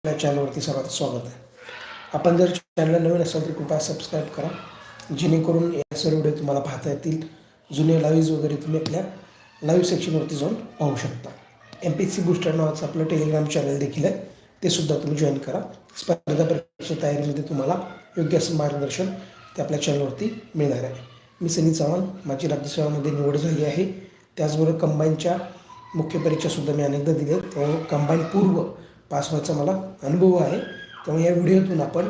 आपल्या चॅनलवरती सर्वांचं स्वागत आहे. आपण जर चॅनलला नवीन असाल तर कृपया सबस्क्राईब करा, जेणेकरून या सर्व व्हिडिओ तुम्हाला पाहता येतील. जुने लाईव्ज वगैरे तुम्ही आपल्या लाईव्ह सेक्शनवरती जाऊन पाहू शकता. MPSC बूस्टर नावाचं आपलं टेलिग्राम चॅनल देखील आहे, ते सुद्धा तुम्ही जॉईन करा. स्पर्धा परीक्षा तयारीमध्ये तुम्हाला योग्य असं मार्गदर्शन ते आपल्या चॅनलवरती मिळणार आहे. मी सनी चव्हाण, माझी राज्यसेवामध्ये निवड झाली आहे. त्याचबरोबर कंबाईनच्या मुख्य परीक्षासुद्धा मी अनेकदा दिल्या, त्यामुळे कंबाईन पूर्व पास व्हायचा मला अनुभव आहे. त्यामुळे या व्हिडिओतून आपण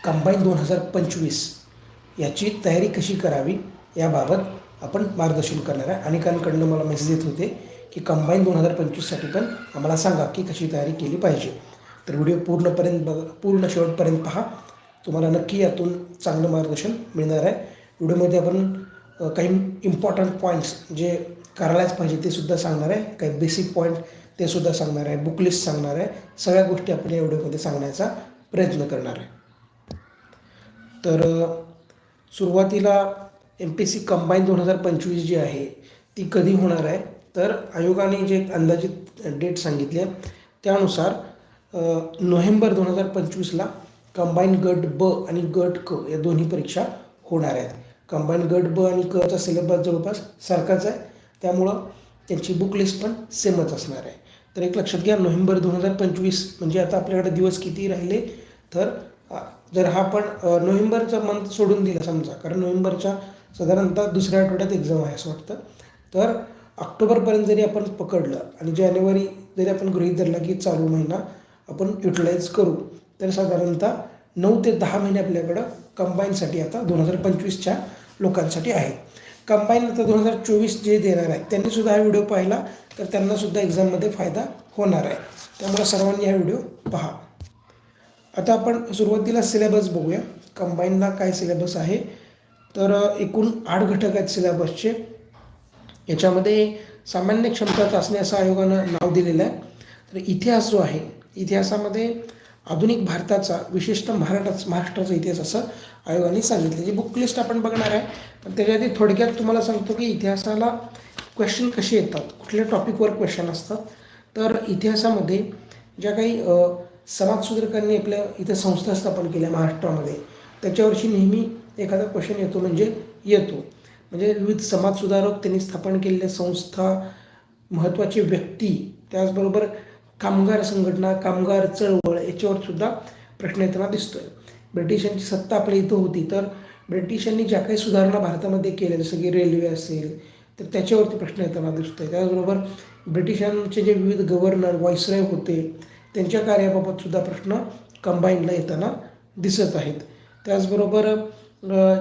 कंबाईन 2025 याची तयारी कशी करावी याबाबत आपण मार्गदर्शन करणार आहे. अनेकांकडून मला मेसेज येत होते की कंबाईन 2025साठी पण आम्हाला सांगा की कशी तयारी केली पाहिजे. तर व्हिडिओ पूर्ण शेवटपर्यंत पहा, तुम्हाला नक्की यातून चांगलं मार्गदर्शन मिळणार आहे. व्हिडिओमध्ये आपण काही इम्पॉर्टंट पॉईंट्स जे करायलाच पाहिजे ते सुद्धा सांगणार आहे, काही बेसिक पॉईंट ते सुद्धा सांगणार आहे, बुकलिस्ट सांगणार आहे. सगळ्या गोष्टी आपण या व्हिडिओमध्ये सांगण्याचा प्रयत्न करणार आहे. तर सुरुवातीला MPSC कंबाईन 2025 जी आहे ती कधी होणार आहे, तर आयोगाने जे अंदाजित डेट सांगितली आहे त्यानुसार नोव्हेंबर 2025ला कंबाईन गट ब आणि गट क या दोन्ही परीक्षा होणार आहेत. कंबाईन गट ब आणि कचा सिलेबस जवळपास सारखाच आहे, त्यामुळं त्यांची बुक लिस्ट पण सेमच असणार आहे. तर एक लक्षात घ्या, नोव्हेंबर 2025 म्हणजे आता आपल्याकडे दिवस किती राहिले, तर जर हा आपण नोव्हेंबरचा मंथ सोडून दिला समजा, कारण नोव्हेंबरच्या साधारणतः दुसऱ्या आठवड्यात एक्झाम आहे असं वाटतं, तर ऑक्टोबरपर्यंत जरी आपण पकडलं आणि जानेवारी जरी आपण गृहीत धरला की चालू महिना आपण युटिलाइज करू, तर साधारणतः 9 ते 10 महिने आपल्याकडं कंबाईनसाठी आता 2025च्या लोकांसाठी आहेत. कंबाईन आता 2024 जे देणार आहेत त्यांनीसुद्धा हा व्हिडिओ पाहिला तर त्यांनासुद्धा एक्झाममध्ये फायदा होणार आहे. त्यामुळे सर्वांनी हा व्हिडिओ पहा. आता आपण सुरुवातीला सिलेबस बघूया. कंबाईनला काय सिलेबस आहे, तर एकूण 8 घटक आहेत सिलेबसचे. याच्यामध्ये सामान्य क्षमता चाचणी असं आयोगानं नाव दिलेलं आहे. तर इतिहास जो आहे, इतिहासामध्ये आधुनिक भारताचा विशेषतः महाराष्ट्राचा इतिहास असं आयोगाने सांगितलं. जी बुक लिस्ट आपण बघणार आहे, पण त्याच्या आधी थोडक्यात तुम्हाला सांगतो की इतिहासाला क्वेश्चन कसे येतात, कुठल्या टॉपिकवर क्वेश्चन असतात. तर इतिहासामध्ये ज्या काही समाजसुधारकांनी आपल्या इथे संस्था स्थापन केल्या महाराष्ट्रामध्ये, त्याच्यावरची नेहमी एखादा क्वेश्चन येतो म्हणजे येतो. म्हणजे विविध समाजसुधारक त्यांनी स्थापन केलेल्या संस्था, महत्त्वाचे व्यक्ती, त्याचबरोबर कामगार संघटना, कामगार चळवळ याच्यावर सुद्धा प्रश्न येताना दिसतोय. ब्रिटिशांची सत्ता आपल्या इथं होती, तर ब्रिटिशांनी ज्या काही सुधारणा भारतामध्ये केल्या, जसं की रेल्वे असेल, तर त्याच्यावरती प्रश्न येताना दिसतोय. त्याचबरोबर ब्रिटिशांचे जे विविध गव्हर्नर, व्हाईसरॉय होते, त्यांच्या कार्याबाबत सुद्धा प्रश्न कंबाईनला येताना दिसत आहेत. त्याचबरोबर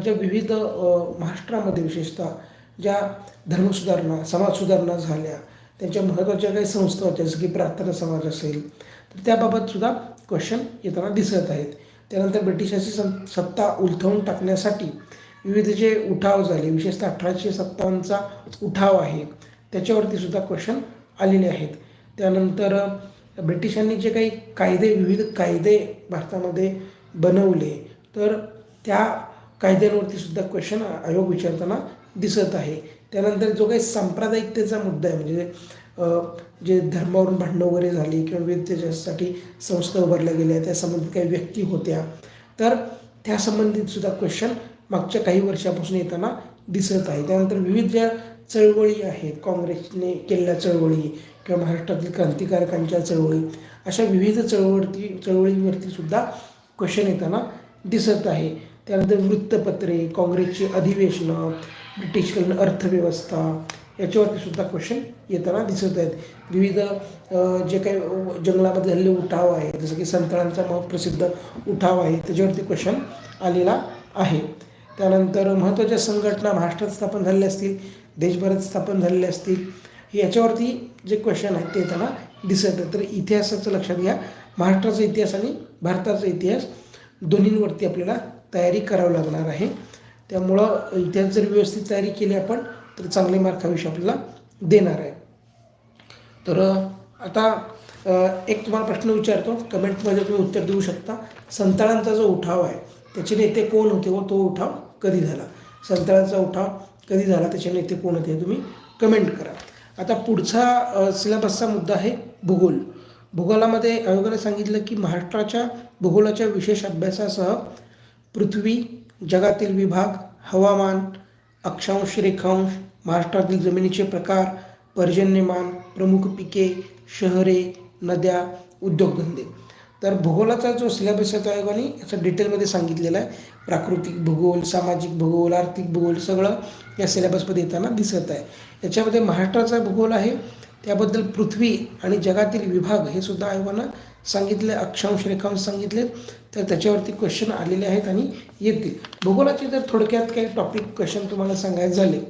ज्या विविध महाराष्ट्रामध्ये विशेषतः ज्या धर्मसुधारणा, समाजसुधारणा झाल्या, त्यांच्या महत्त्वाच्या काही संस्था होत्या, जसं की प्रार्थना समाज असेल, तर त्याबाबतसुद्धा क्वेश्चन येताना दिसत आहेत. त्यानंतर ब्रिटिशांची सत्ता उलथवून टाकण्यासाठी विविध जे उठाव झाले, विशेषतः 1857चा उठाव आहे, त्याच्यावरती सुद्धा क्वेश्चन आलेले आहेत. त्यानंतर ब्रिटिशांनी जे काही विविध कायदे भारतामध्ये बनवले, तर त्या कायद्यांवरती सुद्धा क्वेश्चन आयोग विचारताना दिसत आहे. त्यानंतर जो काही सांप्रदायिकतेचा मुद्दा आहे, म्हणजे जे धर्मावरून भांडणं वगैरे झाली किंवा विविध त्याच्यासाठी संस्था उभारल्या गेल्या, त्या संबंधित काही व्यक्ती होत्या, तर त्या संबंधित सुद्धा क्वेश्चन मागच्या काही वर्षापासून येताना दिसत आहे. त्यानंतर विविध ज्या चळवळी आहेत, काँग्रेसने केलेल्या चळवळी किंवा महाराष्ट्रातील क्रांतिकारकांच्या चळवळी, अशा विविध चळवळीवरती सुद्धा क्वेश्चन येताना दिसत आहे. त्यानंतर वृत्तपत्रे, काँग्रेसची अधिवेशनं, ब्रिटिशकडून अर्थव्यवस्था, याच्यावरती सुद्धा क्वेश्चन येताना दिसत आहेत. विविध जे काही जंगलामध्ये झालेले उठाव आहे, जसं की संतांचा प्रसिद्ध उठाव आहे, त्याच्यावरती क्वेश्चन आलेला आहे. त्यानंतर महत्त्वाच्या संघटना महाराष्ट्रात स्थापन झालेल्या असतील, देशभरात स्थापन झालेल्या असतील, याच्यावरती जे क्वेश्चन आहेत ते येताना दिसत आहेत. तर इतिहासाचं लक्षात घ्या, महाराष्ट्राचा इतिहास आणि भारताचा इतिहास दोन्हींवरती आपल्याला तयारी करावी लागणार आहे. त्यामुळं इतिहास जर व्यवस्थित तयारी केली आपण, तर चांगले मार्क हा विषय आपल्याला देणार आहे. तर आता एक तुम्हाला प्रश्न विचारतो, कमेंटमध्ये तुम्ही उत्तर देऊ शकता. संताळांचा जो उठाव आहे त्याचे नेते कोण होते व तो उठाव कधी झाला? संताळांचा उठाव कधी झाला, त्याचे नेते कोण होते, तुम्ही कमेंट करा. आता पुढचा सिलेबसचा मुद्दा आहे भूगोल. भूगोलामध्ये आयोगाने सांगितलं की महाराष्ट्राच्या भूगोलाच्या विशेष अभ्यासासह पृथ्वी, जगातील विभाग, हवामान, अक्षांश, रेखांश, महाराष्ट्रातील जमिनीचे प्रकार, पर्जन्यमान, प्रमुख पिके, शहरे, नद्या, उद्योगधंदे. तर भूगोलाचा जो सिलेबस आहे तो आयोगाने याचा डिटेलमध्ये सांगितलेला आहे. प्राकृतिक भूगोल, सामाजिक भूगोल, आर्थिक भूगोल सगळं या सिलेबसमध्ये येताना दिसत आहे. याच्यामध्ये महाराष्ट्राचा भूगोल आहे, त्याबद्दल पृथ्वी आणि जगातील विभाग हे सुद्धा आयोगानं सांगितले, अक्षांश रेखांश सांगितले. तर त्याच्यावरती क्वेश्चन आलेले आहेत आणि येतील. भूगोलाचे जर थोडक्यात काही टॉपिक क्वेश्चन तुम्हाला सांगायचे झाले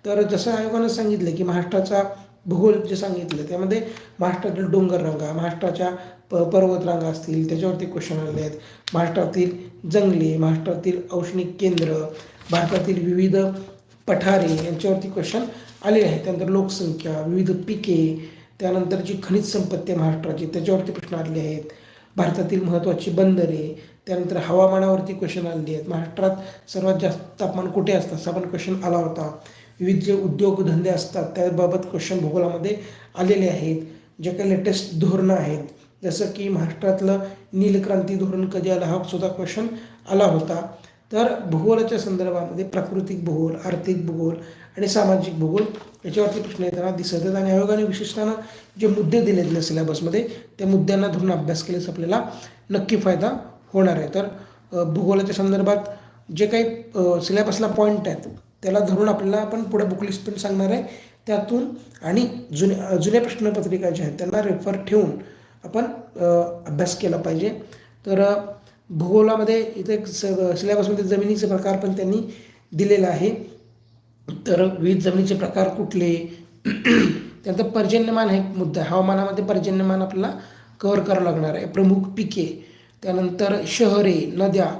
तर जसं आयोगानं सांगितलं की महाराष्ट्राचा भूगोल जे सांगितलं त्यामध्ये महाराष्ट्रातील डोंगररांगा, महाराष्ट्राच्या पर्वतरांगा असतील त्याच्यावरती क्वेश्चन आलेले आहेत. महाराष्ट्रातील जंगले, महाराष्ट्रातील औष्णिक केंद्र, भारतातील विविध पठारे यांच्यावरती क्वेश्चन आलेले आहेत. त्यानंतर लोकसंख्या, विविध पिके, त्यानंतर जी खनिज संपत्ती आहे महाराष्ट्राची त्याच्यावरती प्रश्न आलेले आहेत. भारतातील महत्त्वाची बंदरे, त्यानंतर हवामानावरती क्वेश्चन आलेले आहेत. महाराष्ट्रात सर्वात जास्त तापमान कुठे असतं असा पण क्वेश्चन आला होता. विविध जे उद्योगधंदे असतात त्याबाबत क्वेश्चन भूगोलामध्ये आलेले आहेत. जे काही लेटेस्ट धोरणं आहेत जसं की महाराष्ट्रातलं नीलक्रांती धोरण कधी आलं हा सुद्धा क्वेश्चन आला होता. तर भूगोलाच्या संदर्भामध्ये प्राकृतिक भूगोल, आर्थिक भूगोल आणि सामाजिक भूगोल याच्यावरती प्रश्न येताना दिसत आहेत. आणि आयोगाने विशेषतः जे मुद्दे दिलेत ना सिलेबसमध्ये त्या मुद्द्यांना धरून अभ्यास केल्यास आपल्याला नक्की फायदा होणार आहे. तर भूगोलाच्या संदर्भात जे काही सिलेबसला पॉईंट आहेत त्याला धरून आपल्याला आपण पुढे बुक लिस्ट पण सांगणार आहे. त्यातून आणि जुन्या प्रश्नपत्रिका ज्या आहेत त्यांना रेफर ठेवून आपण अभ्यास केला पाहिजे. तर भूगोलामध्ये इथे सिलेबसमध्ये जमिनीचे प्रकार पण त्यांनी दिलेला आहे. तर विविध जमिनीचे प्रकार कुठले, त्यानंतर पर्जन्यमान हे मुद्दा, हवामानामध्ये पर्जन्यमान आपल्याला कव्हर करावं लागणार आहे. प्रमुख पिके, त्यानंतर शहरे, नद्या,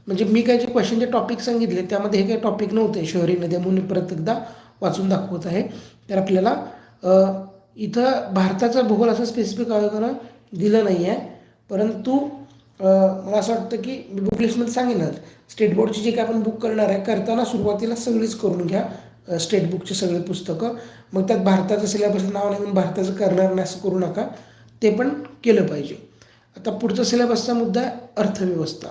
म्हणजे मी काही जे क्वेश्चनचे टॉपिक सांगितले त्यामध्ये हे काही टॉपिक नव्हते शहरी नद्या म्हणून परत एकदा वाचून दाखवत आहे. तर आपल्याला इथं भारताचा भूगोल असं स्पेसिफिक आयोगानं दिलं नाही आहे, परंतु मला असं वाटतं की मी बुक लिस्टमध्ये सांगेनच. स्टेट बोर्डची जे काय आपण बुक करणार आहे करताना सुरुवातीला सगळीच करून घ्या स्टेट बुकचे सगळे पुस्तकं. मग त्यात भारताचं सिलेबस नाव नाही म्हणून भारताचं करणार नाही असं करू नका, ते पण केलं पाहिजे. आता पुढचा सिलेबसचा मुद्दा आहे अर्थव्यवस्था.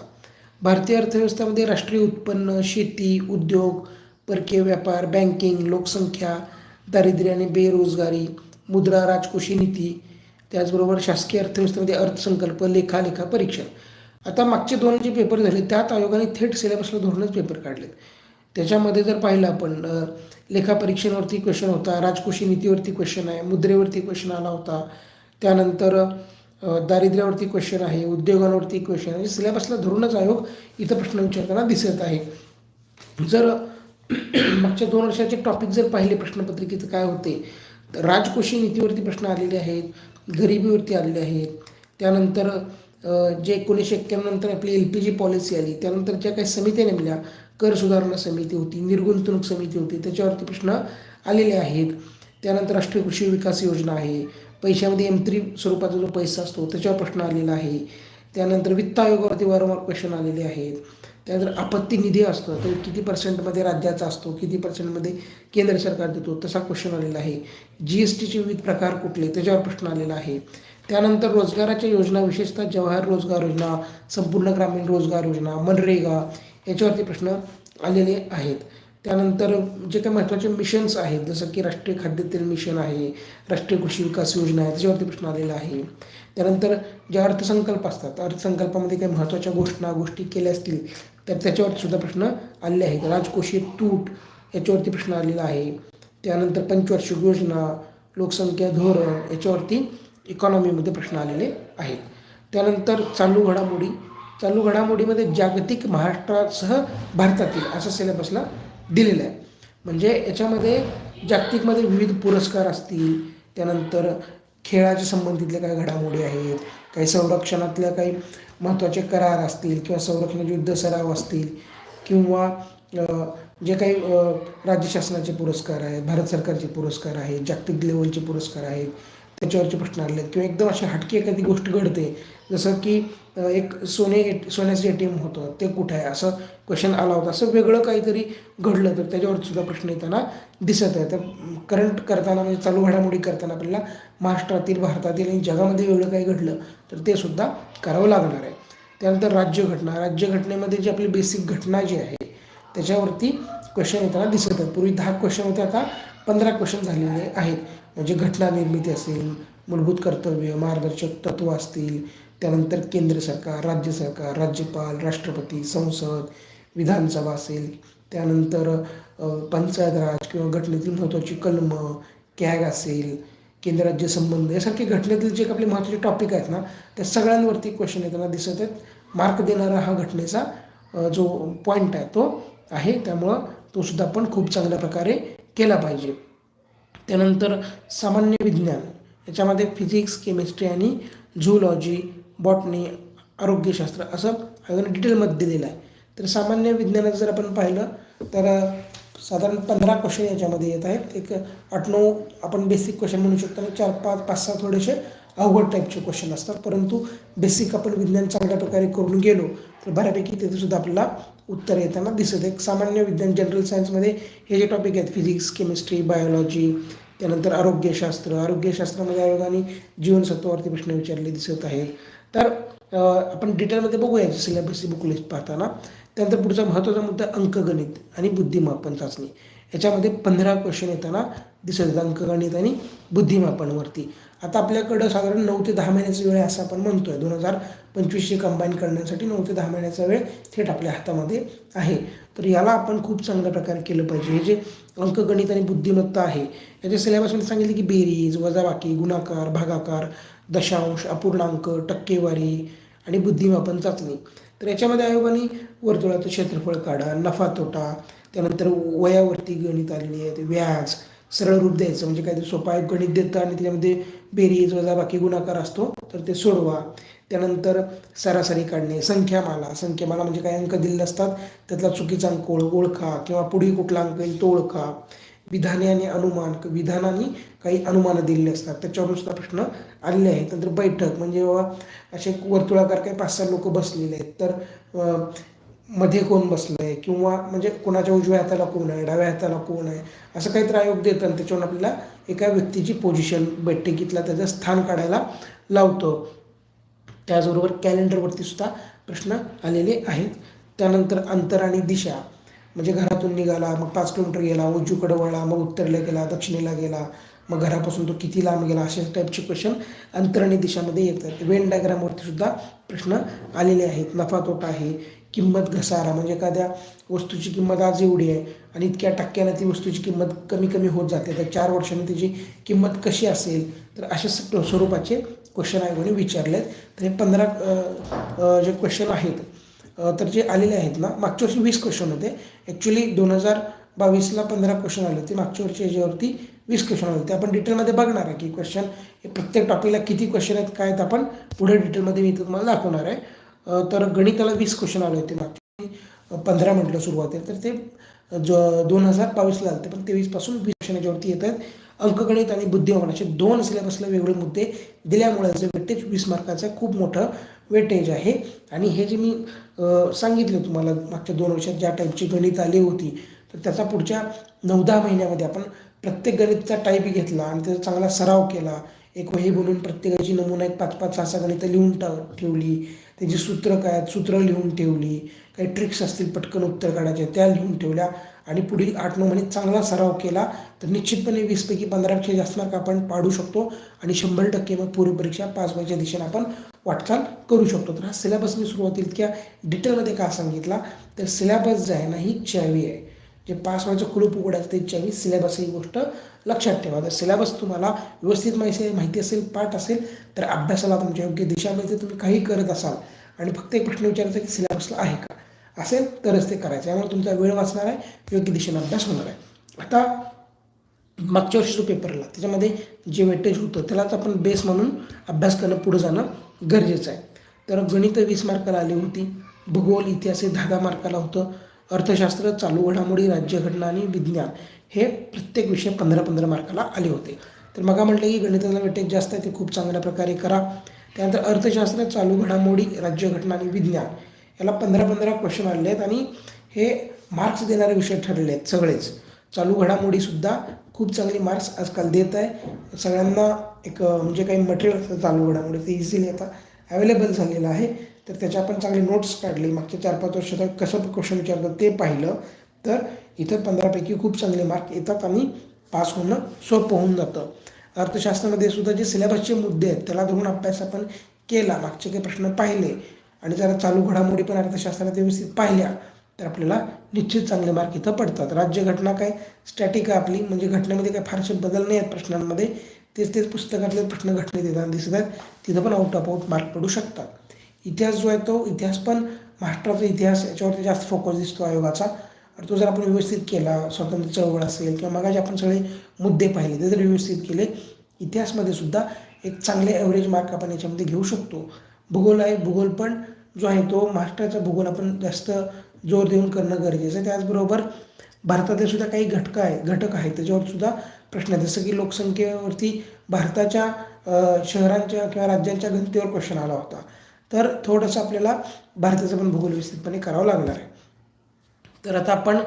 भारतीय अर्थव्यवस्थेमध्ये राष्ट्रीय उत्पन्न, शेती, उद्योग, परकीय व्यापार, बँकिंग, लोकसंख्या, दारिद्र्य आणि बेरोजगारी, मुद्रा, राजकोषी नीती, त्याचबरोबर शासकीय अर्थव्यवस्थेमध्ये अर्थसंकल्प, लेखा परीक्षण. आता मागचे 2 जे पेपर झाले त्यात आयोगाने थेट सिलेबसला धरूनच पेपर काढलेत. त्याच्यामध्ये जर पाहिलं आपण लेखापरीक्षणावरती क्वेश्चन होता, राजकोषी नीतीवरती क्वेश्चन आहे, मुद्रेवरती क्वेश्चन आला होता, त्यानंतर दारिद्र्यावरती क्वेश्चन आहे, उद्योगांवरती क्वेश्चन आहे. सिलेबसला धरूनच आयोग इथं प्रश्न विचारताना दिसत आहे. जर मागच्या 2 वर्षाचे टॉपिक जर पाहिले प्रश्नपत्रिकेचं काय होते तर राजकोषी नीतीवरती प्रश्न आलेले आहेत, गरिबीवरती आलेले आहेत, त्यानंतर जे 1991 नंतर आपली LPG पॉलिसी आली त्यानंतर ज्या काही समित्या नेमल्या, कर सुधारणा समिती होती, निर्गुंतवणूक समिती होती, त्याच्यावरती प्रश्न आलेले आहेत. त्यानंतर राष्ट्रीय कृषी विकास योजना आहे, पैशामध्ये M3 स्वरूपाचा जो पैसा असतो त्याच्यावर प्रश्न आलेला आहे. त्यानंतर वित्त आयोगावरती वारंवार क्वेश्चन आलेले आहेत. त्यानंतर आपत्ती निधी असतो तर किती % राज्याचा असतो, किती % केंद्र सरकार देतो तसा क्वेश्चन आलेला आहे. GSTचे विविध प्रकार कुठले त्याच्यावर प्रश्न आलेला आहे. त्यानंतर रोजगाराच्या योजना, विशेषतः जवाहर रोजगार योजना, संपूर्ण ग्रामीण रोजगार योजना, मनरेगा याच्यावरती प्रश्न आलेले आहेत. त्यानंतर जे काही महत्त्वाचे मिशन्स आहेत जसं की राष्ट्रीय खाद्यतेल मिशन आहे, राष्ट्रीय कृषी विकास योजना आहे त्याच्यावरती प्रश्न आलेला आहे. त्यानंतर जे अर्थसंकल्प असतात अर्थसंकल्पामध्ये काही महत्त्वाच्या गोष्टी केल्या असतील तर त्याच्यावरती सुद्धा प्रश्न आलेले आहेत. राजकोषीय तूट याच्यावरती प्रश्न आलेला आहे. त्यानंतर पंचवार्षिक योजना, लोकसंख्या धोरण याच्यावरती इकॉनॉमीमध्ये प्रश्न आलेले आहेत. त्यानंतर चालू घडामोडीमध्ये जागतिक, महाराष्ट्रासह भारतातील असं सिलेबसला दिलेलं आहे. म्हणजे याच्यामध्ये जागतिकमध्ये विविध पुरस्कार असतील, त्यानंतर खेळाच्या संबंधितल्या काही घडामोडी आहेत, काही संरक्षणातल्या काही महत्त्वाचे करार असतील किंवा संरक्षणाचे युद्ध सराव असतील किंवा जे काही राज्य शासनाचे पुरस्कार आहेत, भारत सरकारचे पुरस्कार आहेत, जागतिक लेवलचे पुरस्कार आहेत, त्याच्यावरचे प्रश्न आले आहेत, किंवा एकदम अशी हटकी एखादी गोष्ट घडते, जसं की एक सोन्याचं ATM होतं, ते कुठं आहे असं क्वेश्चन आला होता. असं वेगळं काहीतरी घडलं तर त्याच्यावर सुद्धा प्रश्न येताना दिसत आहे. तर करंट करताना म्हणजे चालू घडामोडी करताना आपल्याला महाराष्ट्रातील, भारतातील आणि जगामध्ये वेगळं काही घडलं तर ते सुद्धा करावं लागणार आहे. त्यानंतर राज्यघटनेमध्ये जी आपली बेसिक घटना जी आहे त्याच्यावरती क्वेश्चन येताना दिसत आहेत. पूर्वी 10 क्वेश्चन होते, आता 15 क्वेश्चन झालेले आहेत. म्हणजे घटना निर्मिती असेल, मूलभूत कर्तव्य, मार्गदर्शक तत्व असतील, त्यानंतर केंद्र सरकार, राज्य सरकार, राज्यपाल, राष्ट्रपती, संसद, विधानसभा असेल, त्यानंतर पंचायत राज किंवा घटनेतील महत्त्वाची कलमं, कॅग असेल, केंद्र राज्य संबंध, यासारखे घटनेतील जे आपले महत्त्वाचे टॉपिक आहेत ना, त्या सगळ्यांवरती क्वेश्चन येताना दिसत आहेत. मार्क देणारा हा घटनेचा जो पॉईंट आहे तो आहे, त्यामुळं तो सुद्धा आपण खूप चांगल्या प्रकारे केला पाहिजे. त्यानंतर सामान्य विज्ञान, याच्यामध्ये फिजिक्स, केमिस्ट्री आणि झूलॉजी, बॉटनी, आरोग्यशास्त्र असं डिटेलमध्ये दिलेलं आहे. तर सामान्य विज्ञानाचं जर आपण पाहिलं तर साधारण 15 क्वेश्चन याच्यामध्ये येत आहेत. एक 8-9 आपण बेसिक क्वेश्चन म्हणू शकतो आणि 4-5-6 थोडेसे अवघड टाईपचे क्वेश्चन असतात. परंतु बेसिक आपण विज्ञान चांगल्या प्रकारे करून गेलो तर बऱ्यापैकी तिथे सुद्धा आपल्याला उत्तर येताना दिसत आहे. सामान्य विज्ञान जनरल सायन्समध्ये हे जे टॉपिक आहेत फिजिक्स, केमिस्ट्री, बायोलॉजी, त्यानंतर आरोग्यशास्त्रामध्ये आयोगाने जीवनसत्वावरती प्रश्न विचारले दिसत आहेत. तर आपण डिटेलमध्ये बघूया सिलेबसची बुक लिस्ट पाहताना. त्यानंतर पुढचा महत्त्वाचा मुद्दा अंकगणित आणि बुद्धिमापन चाचणी, याच्यामध्ये 15 क्वेश्चन येताना दिसत आहेत अंकगणित आणि बुद्धिमापनवरती. आता आपल्याकडं साधारण 9 ते 10 महिन्याचा वेळ आहे असं आपण म्हणतो आहे. 2025ची कंबाईन करण्यासाठी 9 ते 10 महिन्याचा वेळ थेट आपल्या हातामध्ये आहे. तर याला आपण खूप चांगल्या प्रकारे केलं पाहिजे. हे जे अंकगणित आणि बुद्धिमत्ता आहे याच्या सिलेबसमध्ये सांगितले की बेरीज, वजाबाकी, गुणाकार, भागाकार, दशांश, अपूर्णांक, टक्केवारी आणि बुद्धिमापन चाचणी. तर याच्यामध्ये आयोगाने वर्तुळाचं क्षेत्रफळ काढा, नफा तोटा, त्यानंतर वयावरती गणित आलेली आहेत, व्याज, सरळ रूप द्यायचं म्हणजे काहीतरी सोपा एक गणित देतं आणि त्याच्यामध्ये बेरीज, वजाबाकी, गुणाकार असतो तर ते सोडवा. त्यानंतर सरासरी काढणे, संख्यामाला म्हणजे काही अंक दिलेले असतात त्यातला चुकीचा अंक ओळखा किंवा पुढील कुठला अंक येईल तो ओळखा. विधाने आणि अनुमान, विधानाने काही अनुमानं दिलेली असतात त्याच्यावरून सुद्धा प्रश्न आलेले आहेत. नंतर बैठक म्हणजे असे वर्तुळाकार काही 5-6 लोक बसलेले आहेत तर मध्ये कोण बसलं आहे किंवा म्हणजे कोणाच्या उजव्या हाताला कोण आहे, डाव्या हाताला कोण आहे, असं काहीतरी आयोग देतं आणि त्याच्यावरून आपल्याला एका व्यक्तीची पोझिशन बैठकीतला त्याचं स्थान काढायला लावतो. त्याचबरोबर कॅलेंडरवरती सुद्धा प्रश्न आलेले आहेत. त्यानंतर अंतर आणि दिशा म्हणजे घरातून निघाला, मग 5 किलोमीटर गेला, उजवीकडे वळला, मग उत्तरेला गेला, दक्षिणेला गेला, मग घरापासून तो किती लांब गेला, अशा टाईपचे क्वेश्चन अंतर आणि दिशामध्ये येतात. वेन डायग्रामवरती सुद्धा प्रश्न आलेले आहेत. नफा तोटा आहे, किंमत घसारा म्हणजे एखाद्या वस्तूची किंमत आज एवढी आहे आणि इतक्या टक्क्यानं ती वस्तूची किंमत कमी कमी होत जाते, तर 4 वर्षांनी त्याची किंमत कशी असेल, तर अशा स्वरूपाचे क्वेश्चन आयोगाने विचारले आहेत. तर हे 15 जे क्वेश्चन आहेत तर जे आलेले आहेत ना, मागच्या वर्षी 20 क्वेश्चन होते. ॲक्च्युली 2022ला 15 क्वेश्चन आले होते, मागच्या वर्षी याच्यावरती 20 क्वेश्चन आले होते. आपण डिटेलमध्ये बघणार आहे की क्वेश्चन हे प्रत्येक टॉपिकला किती क्वेश्चन आहेत काय, तर आपण पुढे डिटेलमध्ये मी तुम्हाला दाखवणार आहे. तर गणिताला 20 क्वेश्चन आले होते, मागच्या 15 म्हटलं सुरुवातीला, तर ते 2022ला आले होते, पण 23पासून 20 क्वेश्चन याच्यावरती येत आहेत. अंकगणित आणि बुद्धिमापन असे 2 सिलेबसला वेगळे मुद्दे दिल्यामुळे याचं वेटेज 20 मार्काचं खूप मोठं वेटेज आहे. आणि हे जे मी सांगितलं तुम्हाला मागच्या 2 वर्षात ज्या टाईपची गणित आली होती, तर त्याचा पुढच्या 9-10 महिन्यामध्ये आपण प्रत्येक गणितचा टाईप घेतला आणि त्याचा चांगला सराव केला. एक वही बनवून प्रत्येकाची नमुना एक 5-5, 6-6 गणितं लिहून ठेवली, त्याची सूत्र काय आहेत सूत्र लिहून ठेवली, काही ट्रिक्स असतील पटकन उत्तर काढायचे त्या लिहून ठेवल्या आणि पुढील 8-9 महिने चांगला सराव केला तर निश्चितपणे 20पैकी 15पेक्षा जास्त मार्क आपण पाडू शकतो आणि 100% मग पूर्व परीक्षा पास व्हायच्या दिशेने आपण वाटचाल करू शकतो. तर हा सिलेबस मी सुरुवातीला इतक्या डिटेलमध्ये का सांगितला, तर सिलेबस जे आहे ना ही चावी आहे. जे पास व्हायचं कुलूप उघडायचं ते चावी सिलेबस ही गोष्ट लक्षात ठेवा. जर सिलेबस तुम्हाला व्यवस्थित माहिती असेल, पाठ असेल, तर अभ्यासाला तुमच्या योग्य दिशा मिळते. तुम्ही काही करत असाल आणि फक्त एक प्रश्न विचारायचा की सिलेबसला आहे का, असेल तरच ते करायचं. यामुळे तुमचा वेळ वाचणार आहे, योग्य दिशेने अभ्यास होणार आहे. आता मागच्या वर्षी जो पेपरला त्याच्यामध्ये जे वेटेज होतं त्यालाच आपण बेस म्हणून अभ्यास करणं पुढं जाणं गरजेचं आहे. तर गणित 20 मार्काला आली होती, भूगोल इतिहास 10 मार्काला होतं, अर्थशास्त्र, चालू घडामोडी, राज्यघटना आणि विज्ञान हे प्रत्येक विषय 15-15 मार्काला आले होते. तर मग म्हटलं की गणिताला वेटेज जास्त आहे ते खूप चांगल्या प्रकारे करा. त्यानंतर अर्थशास्त्र, चालू घडामोडी, राज्यघटना आणि विज्ञान याला 15-15 क्वेश्चन आलेले आहेत आणि हे मार्क्स देणारे विषय ठरलेले आहेत सगळेच. चालू घडामोडीसुद्धा खूप चांगली मार्क्स आजकाल देत आहे. सगळ्यांना एक म्हणजे काही मटेरियल असतं चालू घडामोडी ते इझिली आता अवेलेबल झालेलं आहे. तर त्याच्या आपण चांगली नोट्स काढली, मागच्या 4-5 वर्षात कसं क्वेश्चन विचारतात ते पाहिलं तर इथं 15पैकी खूप चांगले मार्क येतात आणि पास होणं सोपं होऊन जातं. अर्थशास्त्रामध्ये सुद्धा जे सिलेबसचे मुद्दे आहेत त्याला धरून अभ्यास आपण केला, मागचे काही प्रश्न पाहिले आणि जरा चालू घडामोडी पण अर्थशास्त्रात व्यवस्थित पाहिल्या तर आपल्याला निश्चित चांगले मार्क इथं पडतात. राज्यघटना काय स्टॅटिक आहे आपली, म्हणजे घटनेमध्ये काही फारसे बदल नाही आहेत प्रश्नांमध्ये, तेच पुस्तकातले प्रश्न घटनेत येताना दिसत आहेत, तिथं पण आउट ऑफ आउट मार्क पडू शकतात. इतिहास जो आहे तो इतिहास पण महाराष्ट्राचा इतिहास याच्यावरती जास्त फोकस दिसतो आयोगाचा. आणि तो जर आपण व्यवस्थित केला, स्वातंत्र्य चळवळ असेल किंवा मगाशी आपण सगळे मुद्दे पाहिले ते जर व्यवस्थित केले, इतिहासमध्ये सुद्धा एक चांगले ॲव्हरेज मार्क आपण याच्यामध्ये घेऊ शकतो. भूगोल आहे, भूगोल पण जो आहे तो महाराष्ट्राचा भूगोल आपण जास्त जोर देऊन करणं गरजेचं आहे. त्याचबरोबर भारतातले सुद्धा काही घटक आहेत त्याच्यावर सुद्धा प्रश्न आहेत. जसं की लोकसंख्येवरती भारताच्या शहरांच्या किंवा राज्यांच्या घनतेवर क्वेश्चन आला होता. तर थोडंसं आपल्याला भारताचं पण भूगोल व्यवस्थितपणे करावं लागणार आहे. तर आता आपण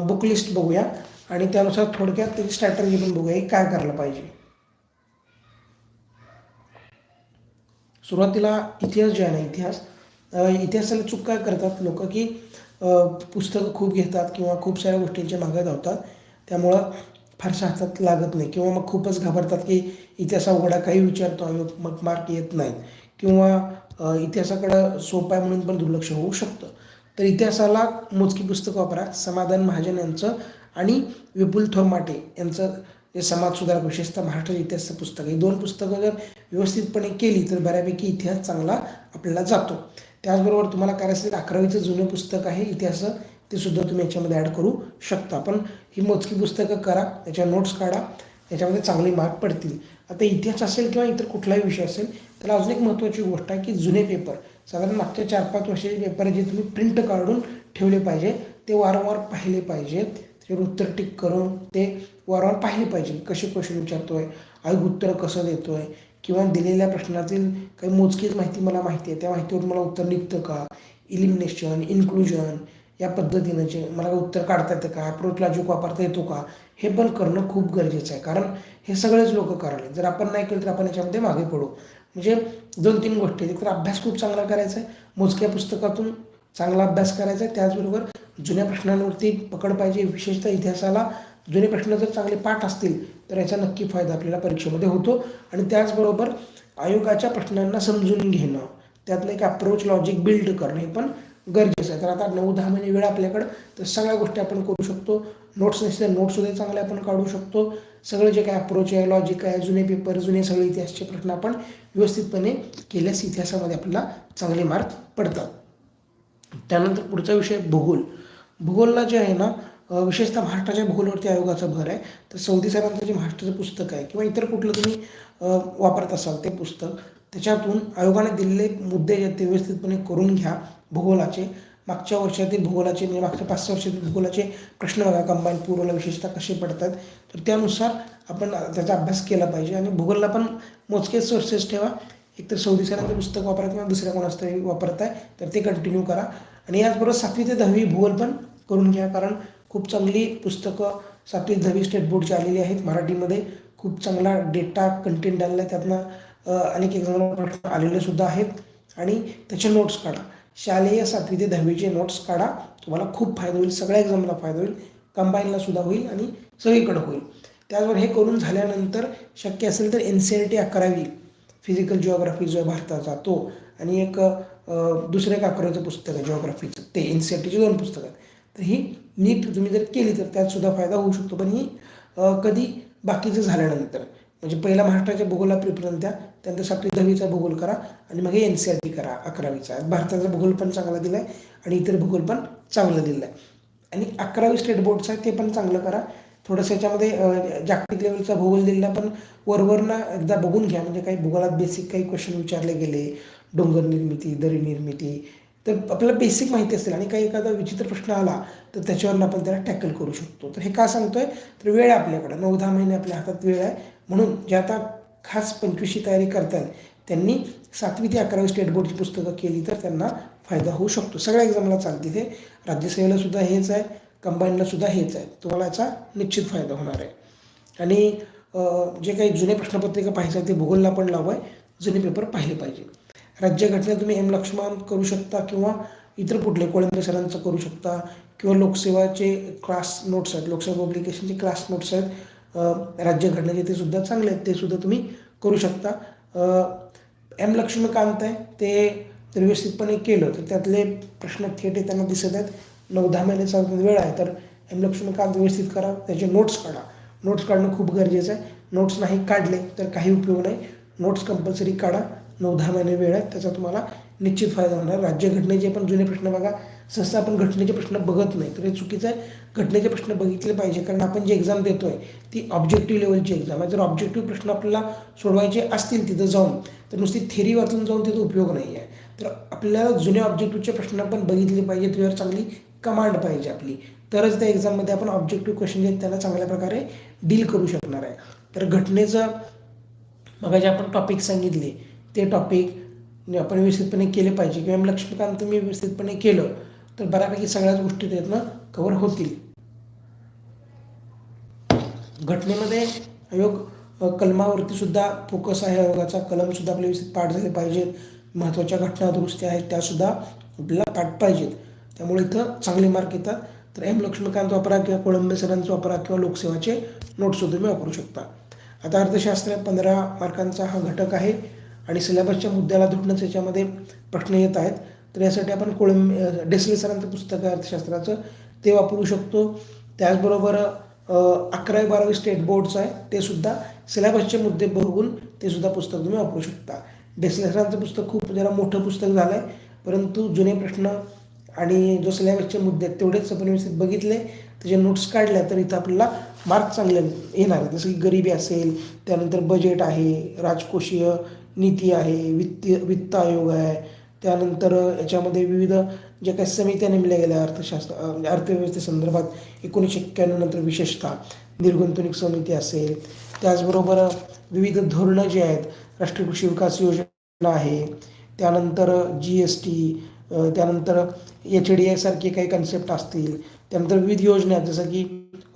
बुक लिस्ट बघूया आणि त्यानुसार थोडक्यात त्याची स्ट्रॅटर्जी पण बघूया की काय करायला पाहिजे. सुरुवातीला इतिहास जे आहे ना, इतिहासाला चूक काय करतात लोक की पुस्तकं खूप घेतात किंवा खूप साऱ्या गोष्टींच्या मागे धावतात, त्यामुळं फारशा हातात लागत नाही किंवा मग खूपच घाबरतात की इतिहास अवघड काही विचारतो आम्ही मग मार्क येत नाहीत किंवा इतिहासाकडं सोपं आहे म्हणून पण दुर्लक्ष होऊ शकतं. तर इतिहासाला मोजकी पुस्तकं वापरा. समाधान महाजन यांचं आणि विपुल थोरमाटे यांचं जे समाज सुधारक विशेषतः महाराष्ट्र इतिहासाचं पुस्तक, ही 2 पुस्तकं जर व्यवस्थितपणे केली तर बऱ्यापैकी इतिहास चांगला आपल्याला जातो. त्याचबरोबर तुम्हाला करायचं असेल 11वीचं जुनं पुस्तक आहे इतिहास, ते सुद्धा तुम्ही याच्यामध्ये ॲड करू शकता. पण ही मोजकी पुस्तकं करा, त्याच्या नोट्स काढा, याच्यामध्ये चांगले मार्क पडतील. आता इतिहास असेल किंवा इतर कुठलाही विषय असेल त्याला अजून एक महत्त्वाची गोष्ट आहे की जुने पेपर, साधारण मागच्या 4-5 वर्षाचे पेपर जे तुम्ही प्रिंट काढून ठेवले पाहिजे ते वारंवार पाहिले पाहिजेत. त्याच्यावर उत्तर टिक करून ते वारंवार पाहिले पाहिजे. कसे क्वेश्चन विचारतोय, आयोग उत्तर कसं देतोय किंवा दिलेल्या प्रश्नातील काही मोजकीच माहिती मला माहिती आहे, त्या माहितीवर मला उत्तर निघतं का, इलिमिनेशन, इन्क्लुजन या पद्धतीनं जे मला उत्तर काढता येतं का, अप्रोच लॉजिक वापरता येतो का, हे पण करणं खूप गरजेचं आहे. कारण हे सगळेच लोक कराले, जर आपण नाही केलं तर आपण याच्यामध्ये मागे पडू. म्हणजे 2-3 गोष्टी, एक तर अभ्यास खूप चांगला करायचा आहे, मोजक्या पुस्तकातून चांगला अभ्यास करायचा आहे, त्याचबरोबर जुन्या प्रश्नांवरती पकड पाहिजे. विशेषतः इतिहासाला जुने प्रश्न जर चांगले पाठ असतील तर याचा नक्की फायदा आपल्याला परीक्षेमध्ये होतो. आणि त्याचबरोबर आयोगाच्या प्रश्नांना समजून घेणं, त्यातलं एक अप्रोच लॉजिक बिल्ड करणं हे पण गरजेचं आहे. तर आता 9-10 महिने वेळ आपल्याकडं, तर सगळ्या गोष्टी आपण करू शकतो. नोट्स नसतील नोट्ससुद्धा चांगले आपण काढू शकतो. सगळं जे काही अप्रोच आहे, लॉजिक आहे, जुने पेपर, जुने सगळे इतिहासचे प्रश्न आपण व्यवस्थितपणे केल्यास इतिहासामध्ये आपल्याला चांगले मार्क पडतात. त्यानंतर पुढचा विषय भूगोल. भूगोलला जे आहे ना, विशेषतः महाराष्ट्राच्या भूगोलावरती आयोगाचा भर आहे. तर सौदी सरांचं जे महाराष्ट्राचं पुस्तक आहे किंवा इतर कुठलं तुम्ही वापरत असाल ते पुस्तक, त्याच्यातून आयोगाने दिलेले मुद्दे जे ते व्यवस्थितपणे करून घ्या भूगोलाचे. मागच्या वर्षातील भूगोलाचे म्हणजे मागच्या 5-6 वर्षातील भूगोलाचे प्रश्न बघा, कंबाईन पूर्वला विशेषतः कसे पडतात, तर त्यानुसार आपण त्याचा अभ्यास केला पाहिजे. आणि भूगोलला पण मोजके सोर्सेस ठेवा. एकतर सौदी सरांचं पुस्तक वापरा किंवा दुसऱ्या कोणाचं तरी वापरताय तर ते कंटिन्यू करा. आणि याचबरोबर 7वी ते 10वी भूगोल पण करून घ्या, कारण खूप चांगली पुस्तकं 7वी 10वी स्टेट बोर्डची आलेली आहेत. मराठीमध्ये खूप चांगला डेटा कंटेंट आलेला आहे, त्यातनं अनेक एक्झामला प्रश्न आलेले सुद्धा आहेत. आणि त्याचे नोट्स काढा, शालेय 7वी ते 10वीचे नोट्स काढा, तुम्हाला खूप फायदा होईल. सगळ्या एक्झामला फायदा होईल, कंबाईनला सुद्धा होईल आणि सगळीकडे होईल. त्याचबरोबर हे करून झाल्यानंतर शक्य असेल तर NCERT 11वी फिजिकल जिओग्राफी जो आहे भारताचा तो, आणि एक दुसरं एक 11वीचं पुस्तक आहे जिओग्राफीचं, ते NCERTची 2 पुस्तकं आहेत. तर ही नीट तुम्ही जर केली तर त्यातसुद्धा फायदा होऊ शकतो. पण ही कधी बाकीचं झाल्यानंतर, म्हणजे पहिला महाराष्ट्राच्या भूगोलला प्रिफरन्स द्या, त्यानंतर 7वी 10वीचा भूगोल करा आणि मग हे NCERT करा 11वीचा. भारताचा भूगोल पण चांगला दिला आहे आणि इतर भूगोल पण चांगलं दिलं आहे. आणि 11वी स्टेट बोर्डचं आहे ते पण चांगलं करा. थोडंसं याच्यामध्ये जागतिक लेवलचा भूगोल दिलेला पण वरवरनं एकदा बघून घ्या, म्हणजे काही भूगोलात बेसिक काही क्वेश्चन विचारले गेले, डोंगर निर्मिती, दरी निर्मिती, तर आपल्याला बेसिक माहिती असेल आणि काही एखादा विचित्र प्रश्न आला तर त्याच्यावरून आपण त्याला टॅकल करू शकतो. तर हे का सांगतोय, तर वेळ आहे आपल्याकडं, 9-10 महिने आपल्या हातात वेळ आहे. म्हणून जे आता खास 25ची तयारी करतात त्यांनी 7वी ते 11वी स्टेट बोर्डची पुस्तकं केली तर त्यांना फायदा होऊ शकतो. सगळ्या एक्झामला चालते, ते राज्यसेवेला सुद्धा हेच आहे, कंबाईनला सुद्धा हेच आहे. तुम्हाला याचा निश्चित फायदा होणार आहे. आणि जे काही जुने प्रश्नपत्रिका पाहायचं ते भूगोलला पण लावू आहे, जुने पेपर पाहिले पाहिजे. राज्यघटनेत तुम्ही एम लक्ष्मण करू शकता किंवा इतर कुठले कोळंबे सरांचं करू शकता किंवा लोकसेवाचे क्लास नोट्स आहेत, लोकसेवा पब्लिकेशनचे क्लास नोट्स आहेत राज्यघटनेचे, ते सुद्धा चांगले आहेत, ते सुद्धा तुम्ही करू शकता. एम लक्ष्मीकांत आहे, ते जर व्यवस्थितपणे केलं तर त्यातले प्रश्न थेट येताना दिसत आहेत. 9-10 महिन्याचा वेळ आहे, तर एम लक्ष्मीकांत व्यवस्थित करा, त्याचे नोट्स काढा. नोट्स काढणं खूप गरजेचं आहे. नोट्स नाही काढले तर काही उपयोग नाही. नोट्स कंपल्सरी काढा. 9-10 महिने वेळ आहे, त्याचा तुम्हाला निश्चित फायदा होणार. राज्यघटनेचे पण जुने प्रश्न बघा. सहसा आपण घटनेचे प्रश्न बघत नाही, तर हे चुकीचं आहे. घटनेचे प्रश्न बघितले पाहिजे, कारण आपण जी एक्झाम देतो आहे ती ऑब्जेक्टिव्ह लेवलची एक्झाम आहे. जर ऑब्जेक्टिव्ह प्रश्न आपल्याला सोडवायचे असतील तिथं जाऊन, तर नुसती थेरी वाचून जाऊन तिथं उपयोग नाही आहे. तर आपल्याला जुन्या ऑब्जेक्टिव्हचे प्रश्न पण बघितले पाहिजे, त्याच्यावर चांगली कमांड पाहिजे आपली, तरच त्या एक्झाममध्ये आपण ऑब्जेक्टिव्ह क्वेश्चन जे त्यांना चांगल्या प्रकारे डील करू शकणार आहे. तर घटनेचं मग जे आपण टॉपिक सांगितले ते टॉपिक आपण व्यवस्थितपणे केले पाहिजे किंवा एम लक्ष्मीकांत तुम्ही व्यवस्थितपणे केलं तर बऱ्यापैकी सगळ्याच गोष्टी त्यातनं कव्हर होतील. घटनेमध्ये आयोग कलमावरती सुद्धा फोकस आहे. आयोगाचा कलमसुद्धा आपले व्यवस्थित पाठ झाले पाहिजेत. महत्त्वाच्या घटना दुरुस्त्या आहेत त्यासुद्धा आपल्याला पाठ पाहिजेत. त्यामुळे इथं चांगले मार्क येतात. तर एम लक्ष्मीकांत वापरा किंवा कोळंबे सरांचं वापरा किंवा लोकसेवाचे नोट्ससुद्धा तुम्ही वापरू शकता. आता अर्थशास्त्र 15 मार्कांचा हा घटक आहे आणि सिलेबसच्या मुद्द्याला धरूनच याच्यामध्ये प्रश्न येत आहेत. तर यासाठी आपण डेसले सरांचं पुस्तक आहे अर्थशास्त्राचं, ते वापरू शकतो. त्याचबरोबर 11वी-12वी स्टेट बोर्डचं आहे, ते सुद्धा सिलेबसचे मुद्दे बघून ते सुद्धा पुस्तक तुम्ही वापरू शकता. डेसले सरांचं पुस्तक खूप जरा मोठं पुस्तक झालं आहे, परंतु जुने प्रश्न आणि जो सिलेबसचे मुद्दे आहेत तेवढेच आपण व्यवस्थित बघितले, त्याचे नोट्स काढल्या तर इथं आपल्याला मार्क चांगले येणार आहे. जसं की गरिबी असेल, त्यानंतर बजेट आहे, राजकोषीय नीती आहे, वित्त आयोग आहे, त्यानंतर याच्यामध्ये विविध जे काही समित्या नेमल्या गेल्या अर्थव्यवस्थेसंदर्भात 1991 नंतर विशेषतः निर्गुंतवणूक समिती असेल, त्याचबरोबर विविध धोरणं जी आहेत, राष्ट्रीय कृषी विकास योजना आहे, त्यानंतर GST, त्यानंतर HDI सारखे काही कन्सेप्ट असतील, त्यानंतर विविध योजना आहेत जसं की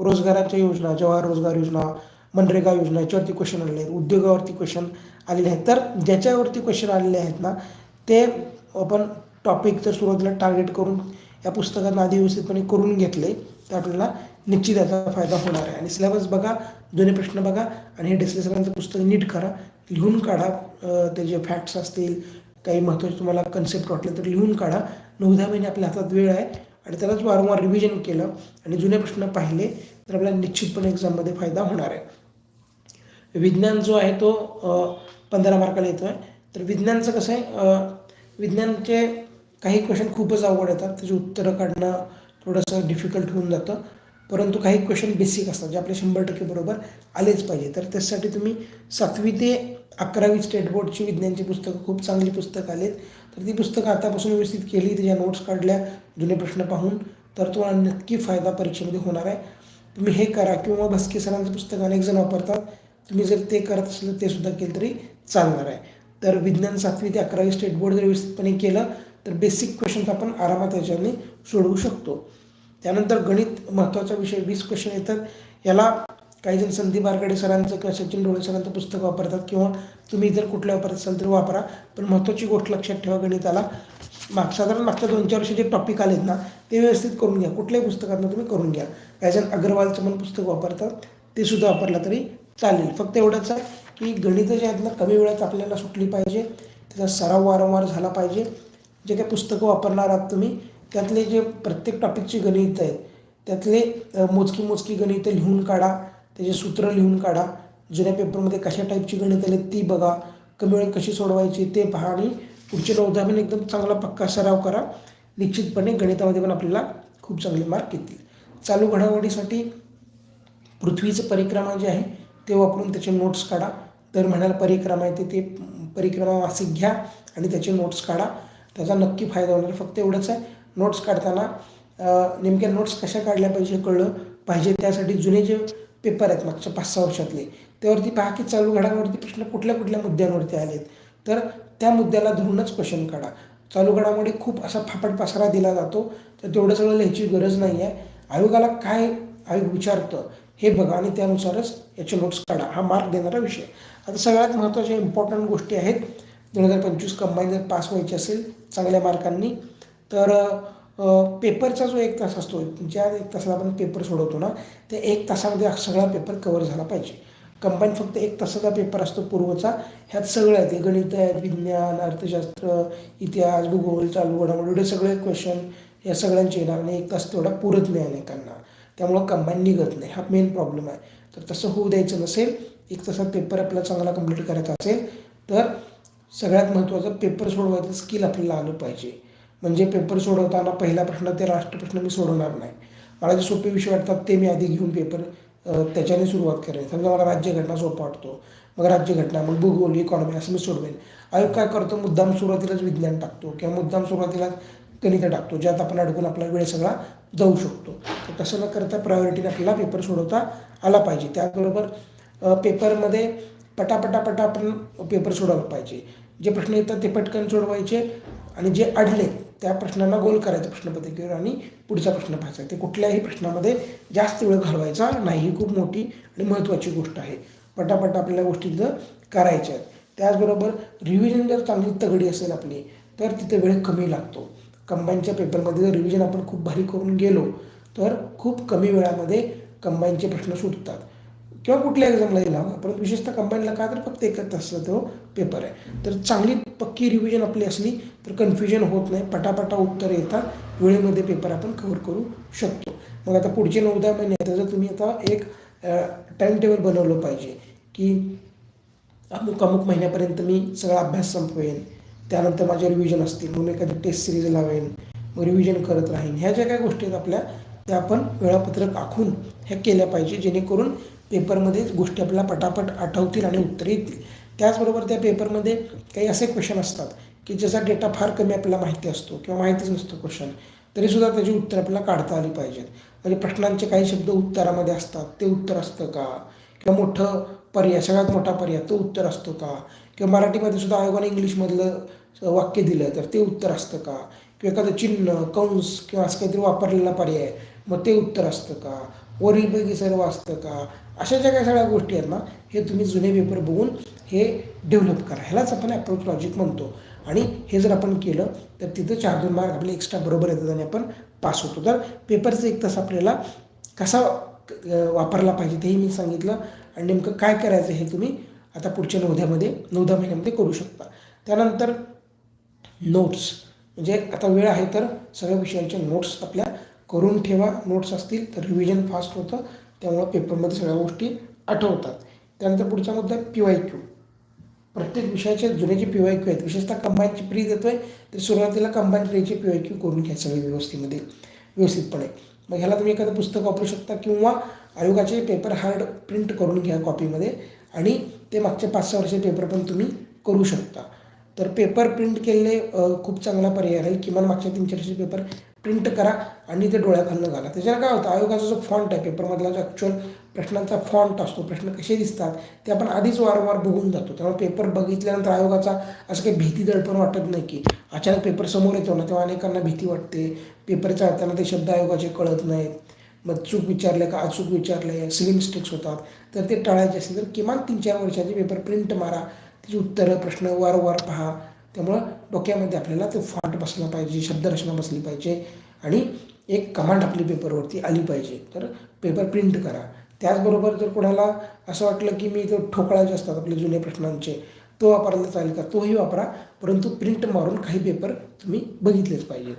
रोजगाराच्या योजना, जवाहर रोजगार योजना, मनरेगा योजना, याच्यावरती क्वेश्चन आलेले आहेत, उद्योगावरती क्वेश्चन आलेले आहेत. तर ज्याच्यावरती क्वेश्चन आलेले आहेत ना ते आपण टॉपिक जर सुरुवातीला टार्गेट करून या पुस्तकात आधी व्यवस्थितपणे करून घेतले तर आपल्याला निश्चित याचा फायदा होणार आहे. आणि सिलेबस बघा, जुने प्रश्न बघा आणि हे डेसले सरांचं पुस्तक नीट करा, लिहून काढा. ते जे फॅक्ट्स असतील, काही महत्त्वाचे तुम्हाला कन्सेप्ट वाटले तर लिहून काढा. 9-10 महिने आपल्या हातात वेळ आहे आणि त्यालाच वारंवार रिव्हिजन केलं आणि जुने प्रश्न पाहिले तर आपल्याला निश्चितपणे एक्झाममध्ये फायदा होणार आहे. विज्ञान जो आहे तो 15 मार्काला येतो आहे. तर विज्ञानचं कसं आहे, विज्ञानचे काही क्वेश्चन खूपच अवघड येतात, त्याची उत्तरं काढणं थोडंसं डिफिकल्ट होऊन जातं, परंतु काही क्वेश्चन बेसिक असतात जे आपले 100% बरोबर आलेच पाहिजे. तर त्यासाठी तुम्ही 7वी ते 11वी स्टेट बोर्डची विज्ञानची पुस्तकं खूप चांगली पुस्तकं आलेत, तर ती पुस्तकं आतापासून व्यवस्थित केली, त्याच्या नोट्स काढल्या जुने प्रश्न पाहून, तर तुम्हाला नक्की फायदा परीक्षेमध्ये होणार आहे. तुम्ही हे करा किंवा भस्के सरांचं पुस्तक अनेक जण वापरतात, तुम्ही जर ते करत असेल तर ते सुद्धा केलं तरी चालणार आहे. तर विज्ञान 7वी ते 11वी स्टेट बोर्ड जर व्यवस्थितपणे केलं तर बेसिक क्वेश्चन्स आपण आरामात याच्याने सोडवू शकतो. त्यानंतर गणित महत्त्वाचा विषय, 20 क्वेश्चन येतात. याला काही जण संदीप बारगडे सरांचं किंवा सचिन डोळे सरांचं पुस्तक वापरतात किंवा तुम्ही जर कुठल्या वापरत असाल तरी वापरा. पण महत्त्वाची गोष्ट लक्षात ठेवा, गणिताला साधारण मागच्या 2-4 वर्षी जे टॉपिक आलेत ना ते व्यवस्थित करून घ्या, कुठल्याही पुस्तकातून तुम्ही करून घ्या. काही जण अग्रवालचं पण पुस्तक वापरतात, ते सुद्धा वापरलं तरी चालेल. फक्त एवढंच आहे की गणितं जे आहेत ना कमी वेळात आपल्याला सुटली पाहिजे, त्याचा सराव वारंवार झाला पाहिजे. जे काही पुस्तकं वापरणार आहात तुम्ही त्यातले जे प्रत्येक टॉपिकची गणितं आहेत त्यातले मोजकी गणितं लिहून काढा, त्याचे सूत्र लिहून काढा. जुन्या पेपरमध्ये कशा टाईपची गणितं आली ती बघा, कमी वेळात कशी सोडवायची ते पहा आणि पुढचे 9-10 महिने एकदम चांगला पक्का सराव करा. निश्चितपणे गणितामध्ये पण आपल्याला खूप चांगले मार्क येतील. चालू घडामोडीसाठी पृथ्वीचं परिक्रमा जे आहे ते वापरून त्याचे नोट्स काढा. दर महिन्याला परिक्रमा येते, ते परिक्रमा मासिक घ्या आणि त्याचे नोट्स काढा, त्याचा नक्की फायदा होणार. फक्त एवढंच आहे, नोट्स काढताना नेमक्या नोट्स कशा काढल्या पाहिजे कळलं पाहिजे. त्यासाठी जुने जे पेपर आहेत मागच्या 5-6 वर्षातले, त्यावरती पहा की चालू घडामोडीवरती प्रश्न कुठल्या कुठल्या मुद्द्यांवरती आलेत, तर त्या मुद्द्याला धरूनच क्वेश्चन काढा. चालू घडामोडी खूप असा फापट पसारा दिला जातो, तर तेवढं सगळं लिहायची गरज नाही आहे. आयोगाला काय आयोग विचारतं हे बघा आणि त्यानुसारच याचे नोट्स काढा. हा मार्क देणारा विषय. आता सगळ्यात महत्त्वाच्या इम्पॉर्टंट गोष्टी आहेत. 2025 कंबाईन जर पास व्हायची असेल चांगल्या मार्कांनी, तर पेपरचा जो 1 तास असतो, ज्या 1 तासाला आपण पेपर सोडवतो ना, त्या 1 तासामध्ये सगळा पेपर कव्हर झाला पाहिजे. कंबाईन फक्त 1 तासाचा पेपर असतो पूर्वचा. ह्यात सगळं आहे, ते गणित आहेत, विज्ञान, अर्थशास्त्र, इतिहास, भूगोल, चालू घडामोडी, एवढे सगळे क्वेश्चन या सगळ्यांचे येणार आणि 1 तास तेवढा पुरत नाही अनेकांना. त्यामुळं कंबाईन निघत नाही. हा मेन प्रॉब्लेम आहे. तर तसं होऊ द्यायचं नसेल, 1 तासात पेपर आपल्याला चांगला कंप्लीट करायचा असेल, तर सगळ्यात महत्त्वाचं पेपर सोडवायचं स्किल आपल्याला आलं पाहिजे. म्हणजे पेपर सोडवताना पहिला प्रश्न ते राष्ट्रप्रश्न मी सोडवणार नाही. मला जे सोपे विषय वाटतात ते मी आधी घेऊन पेपर त्याच्याने सुरुवात करेन. समजा मला राज्यघटना सोपा वाटतो, मग राज्यघटना, मग भूगोल, इकॉनॉमी असं मी सोडवेन. आयोग काय करतो, मुद्दाम सुरुवातीलाच विज्ञान टाकतो किंवा मुद्दाम सुरुवातीलाच गणित टाकतो, ज्यात आपण अडकून आपला वेळ सगळा जाऊ शकतो. तर तसं न करता प्रायोरिटीने आपल्याला पेपर सोडवता आला पाहिजे. त्याचबरोबर पेपरमध्ये पटापटा आपण पेपर सोडवला पाहिजे. जे प्रश्न येतात ते पटकन सोडवायचे आणि जे अडले त्या प्रश्नांना गोल करायचं प्रश्नपत्रिकेवर आणि पुढचा प्रश्न पाहायचा. ते कुठल्याही प्रश्नामध्ये जास्त वेळ घालवायचा नाही. ही खूप मोठी आणि महत्त्वाची गोष्ट आहे. पटापट आपल्याला गोष्टी तिथं करायच्या आहेत. त्याचबरोबर रिव्हिजन जर चांगली तगडी असेल आपली, तर तिथे वेळ कमी लागतो. कंबाईनच्या पेपरमध्ये जर रिव्हिजन आपण खूप भारी करून गेलो, तर खूप कमी वेळामध्ये कंबाईनचे प्रश्न सुटतात. किंवा कुठल्या एक्झामला दिला, परंतु विशेषतः कंबाईनला का, तर फक्त 1 तासाचा तो पेपर आहे. तर चांगली पक्की रिव्हिजन आपली असली तर कन्फ्युजन होत नाही, पटापटा उत्तर येतात, वेळेमध्ये पेपर आपण कव्हर करू शकतो. मग आता पुढचे 9-10 महिने आहेत, त्याचं तुम्ही आता एक टाईम टेबल बनवलं पाहिजे की अमुक महिन्यापर्यंत मी सगळा अभ्यास संपवेन, त्यानंतर माझे रिव्हिजन असतील, मग एखादी टेस्ट सिरीज लावेन, मग रिव्हिजन करत राहीन. ह्या ज्या काही गोष्टी आहेत आपल्या, त्या आपण वेळापत्रक आखून ह्या केल्या पाहिजे, जेणेकरून पेपरमध्ये गोष्टी आपल्याला पटापट आठवतील आणि उत्तर येतील. त्याचबरोबर त्या पेपरमध्ये काही असे क्वेश्चन असतात की ज्याचा डेटा फार कमी आपल्याला माहिती असतो किंवा माहितीच नसतो क्वेश्चन, तरीसुद्धा त्याची उत्तर आपल्याला काढता आली पाहिजेत. म्हणजे प्रश्नांचे काही शब्द उत्तरामध्ये असतात, ते उत्तर असतं का, किंवा मोठं पर्याय, सगळ्यात मोठा पर्याय, तो उत्तर असतो का, किंवा मराठीमध्ये सुद्धा आयोगाने इंग्लिशमधलं वाक्य दिलं तर ते उत्तर असतं का, किंवा एखादं चिन्ह, कंस किंवा असं काहीतरी वापरलेला पर्याय, मग ते उत्तर असतं का, वरीलपैकी सर्व असतं का. अशा ज्या काही सगळ्या गोष्टी आहेत ना, हे तुम्ही जुने पेपर बघून हे डेव्हलप करा. ह्यालाच आपण अप्रोच लॉजिक म्हणतो. आणि हे जर आपण केलं तर तिथं 4-2 मार्क आपले एक्स्ट्रा बरोबर येतात आणि आपण पास होतो. तर पेपरचं 1 तास आपल्याला कसा वापरला पाहिजे तेही मी सांगितलं आणि नेमकं काय करायचं हे तुम्ही आता पुढच्या 9-10 महिन्यामध्ये करू शकता. त्यानंतर नोट्स, म्हणजे आता वेळ आहे तर सगळ्या विषयांच्या नोट्स आपल्या करून ठेवा. नोट्स असतील तर रिव्हिजन फास्ट होतं, त्यामुळं पेपरमध्ये सगळ्या गोष्टी आठवतात. त्यानंतर पुढचा मुद्दा PYQ. प्रत्येक विषयाचे जुने जे PYQ आहेत, विशेषतः कंबाईनची प्री देतोय तर सुरुवातीला कंबाईन प्रीचे PYQ करून घ्या सगळे व्यवस्थितपणे. मग ह्याला तुम्ही एखादं पुस्तक वापरू शकता किंवा आयोगाचे पेपर हार्ड प्रिंट करून घ्या कॉपीमध्ये आणि ते मागच्या 5-6 वर्षाचे पेपर पण तुम्ही करू शकता. तर पेपर प्रिंट केलेले खूप चांगला पर्याय राहील. किमान मागच्या 3-4 वर्षाचे पेपर प्रिंट करा आणि ते डोळ्याखालनं घाला. त्याच्यानं काय होतं, आयोगाचा जो फॉन्ट आहे पेपरमधला, जो ॲक्च्युअल प्रश्नांचा फॉन्ट असतो, प्रश्न कसे दिसतात ते आपण आधीच वारंवार बघून जातो. त्यामुळे पेपर बघितल्यानंतर आयोगाचा असं काही भीती दडपण वाटत नाही की अचानक पेपर समोर येतो ना, तेव्हा अनेकांना भीती वाटते. पेपर चाळताना ते शब्द आयोगाचे कळत नाहीत, मग चूक विचारले का अचूक विचारले, सिली मिस्टेक्स होतात. तर ते टाळायचे असेल तर किमान 3-4 वर्षाचे पेपर प्रिंट मारा, त्याची उत्तरं प्रश्न वारंवार पहा. त्यामुळं डोक्यामध्ये आपल्याला तो फॉन्ट बसला पाहिजे, शब्दरचना बसली पाहिजे आणि एक कमांड आपली पेपरवरती आली पाहिजे. तर पेपर प्रिंट करा. त्याचबरोबर जर कोणाला असं वाटलं की मी तो ठोकळायचे असतात आपले जुने प्रश्नांचे, तो वापरला चालेल का, तोही वापरा, परंतु प्रिंट मारून काही पेपर तुम्ही बघितलेच पाहिजे.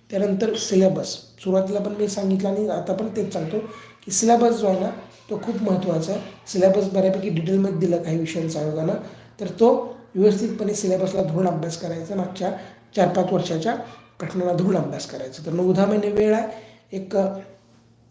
त्यानंतर सिलेबस, सुरुवातीला पण मी सांगितलं आणि आता पण तेच सांगतो की सिलेबस जो आहे ना, तो खूप महत्त्वाचा आहे. सिलेबस बऱ्यापैकी डिटेलमध्ये दिला काही विषयांचा आयोगानं, तर तो व्यवस्थितपणे सिलेबसला धरून अभ्यास करायचा. मागच्या 4-5 वर्षाच्या प्रश्नांना धरून अभ्यास करायचा. तर 9-10 महिने वेळ आहे. एक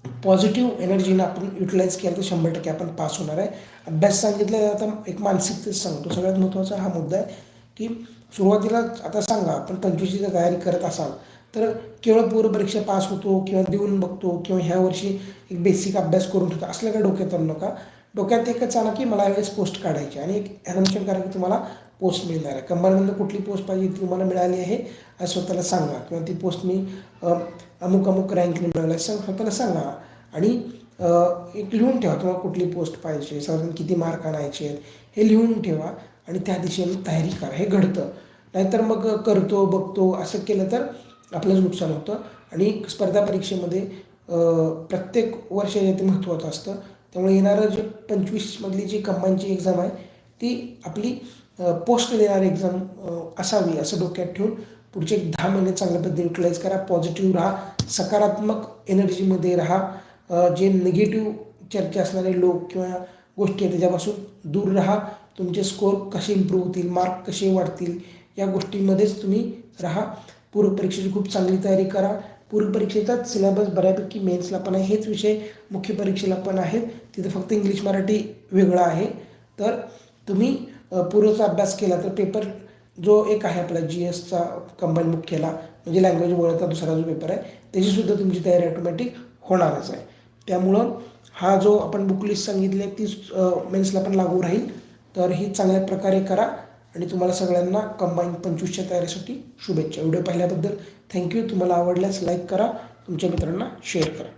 पॉझिटिव्ह एनर्जीनं आपण युटिलाइज केलं तर 100% आपण पास होणार आहे. अभ्यास सांगितलं, आता एक मानसिकतेच सांगतो. सगळ्यात महत्त्वाचा हा मुद्दा आहे की सुरुवातीला आता सांगा आपण 25ची तयारी करत असाल तर केवळ पूर्वपरीक्षा पास होतो किंवा देऊन बघतो किंवा ह्या वर्षी एक बेसिक अभ्यास करून ठेवतो असलं काय डोक्यात आणू नका. डोक्यात एकच आणा की मला यावेळेस पोस्ट काढायची आणि एक ॲझम्पशन करा की तुम्हाला पोस्ट मिळणार आहे. कंबाईनमधून कुठली पोस्ट पाहिजे ती तुम्हाला मिळाली आहे असं स्वतःला सांगा किंवा ती पोस्ट मी अमुक अमुक रँकने मिळवलं आहे स्वतःला सांगा. आणि एक लिहून ठेवा तुम्हाला कुठली पोस्ट पाहिजे, साधारण किती मार्क आणायचे आहेत हे लिहून ठेवा आणि त्या दिशेने तयारी करा. हे घडतं. नाहीतर मग करतो बघतो असं केलं तर आपलंच नुकसान होतं. आणि स्पर्धा परीक्षेमध्ये प्रत्येक वर्ष ते महत्त्वाचं असतं. त्यामुळे येणारं जे 25मधली जी कंबाईनची एक्झाम आहे ती आपली पोस्ट देणारी एक्झाम असावी असं डोक्यात ठेवून पुढचे 10 महिने चांगल्या पद्धतीने युटिलाइज करा. पॉझिटिव्ह राहा, सकारात्मक एनर्जीमध्ये राहा. जे निगेटिव्ह चर्चा असणारे लोक किंवा गोष्टी आहेत त्याच्यापासून दूर राहा. तुमचे स्कोअर कसे इम्प्रूव्ह होतील, मार्क कसे वाढतील या गोष्टींमध्येच तुम्ही राहा. पूर्वपरीक्षेची खूप चांगली तयारी करा. पूर्वपरीक्षेचाच सिलेबस बऱ्यापैकी मेन्सला पण आहे, हेच विषय मुख्य परीक्षेला पण आहेत. तिथं फक्त इंग्लिश मराठी वेगळा आहे. तर तुम्ही पूर्वचा अभ्यास केला तर पेपर जो एक आहे आपला GSचा कंबाईन मुख्यला म्हणजे लँग्वेज वगळता दुसरा जो पेपर आहे त्याचीसुद्धा तुमची तयारी ऑटोमॅटिक होणारच आहे. त्यामुळं हा जो आपण बुक लिस्ट सांगितली आहे तीच मेन्सला पण लागू राहील. तर ही चांगल्या प्रकारे करा आणि तुम्हाला सगळ्यांना कंबाईन 25च्या तयारीसाठी शुभेच्छा. व्हिडिओ पाहिल्याबद्दल थँक्यू. तुम्हाला आवडल्यास लाईक करा, तुमच्या मित्रांना शेअर करा.